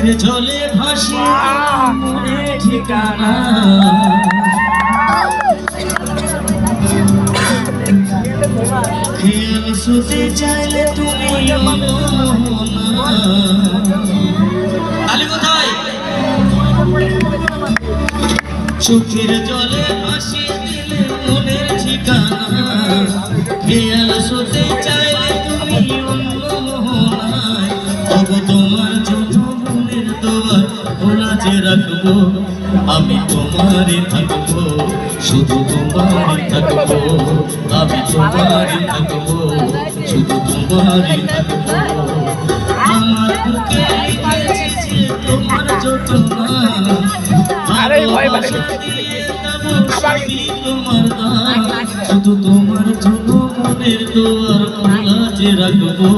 চোখের জলে ভাসি মনে ঠিকানা খেয়াল শুতে চাইলে তুমি তালি কোথায় চোখের জলে ভাসি দিলে মনের ঠিকানা খেয়াল শুতে চাইলে তুমি অন্য মোহনায় তবু তোমার জন্য মনের দোয়ার খোলা যে রাখবো আমি তোমারই থাকবো শুধু তোমারই থাকবো আমি তোমারই থাকবো শুধু তোমারই থাকবো আমার বুকে লিখেছি যে তোমার যত না শুধু তোমার জন্য মনের দোয়ার খোলা যে রাখবো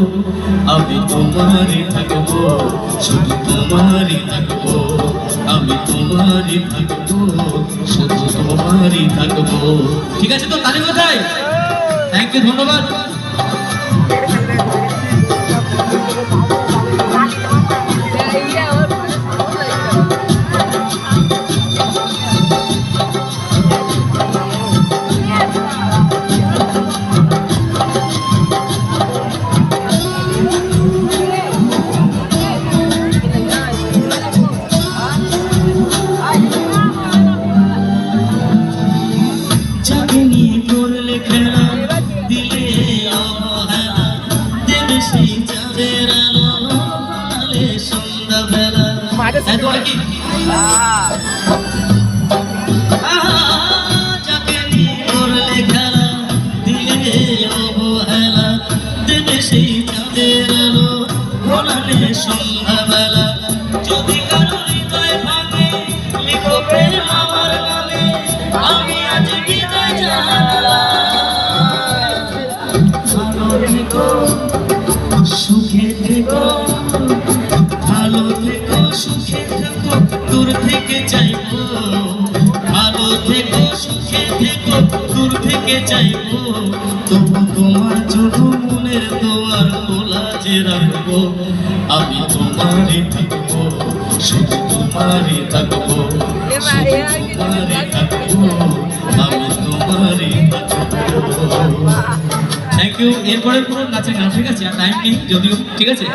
আমি তোমারই থাকবো শুধু তোমারই থাকবো আমি তোমারই থাকবো শুধু তোমারই থাকবো ঠিক আছে তো তালি কোথায় থ্যাংক ইউ ধন্যবাদ সন্ধ্যাবেলা যদি কারো হৃদয় ভাঙে লিখো প্রেম আমার গানে আমি আজ বিদায় ভালো থেকো সুখে থেকো ভালো থেকো সুখে থেকো দূর থেকে চাইবো ভালো থেকো সুখে থেকো দূর থেকে চাইবো তবু তোমার জন্য মনের দোয়ার খোলা যে রাখবো আমি তোমারই থাকবো শুধু তোমারই থাকবো তোমারই থাকবো আমি তোমারই থাকবো থ্যাংক ইউ এরপরে পুরো নাচের গান ঠিক আছে আর টাইম নেই যদিও ঠিক আছে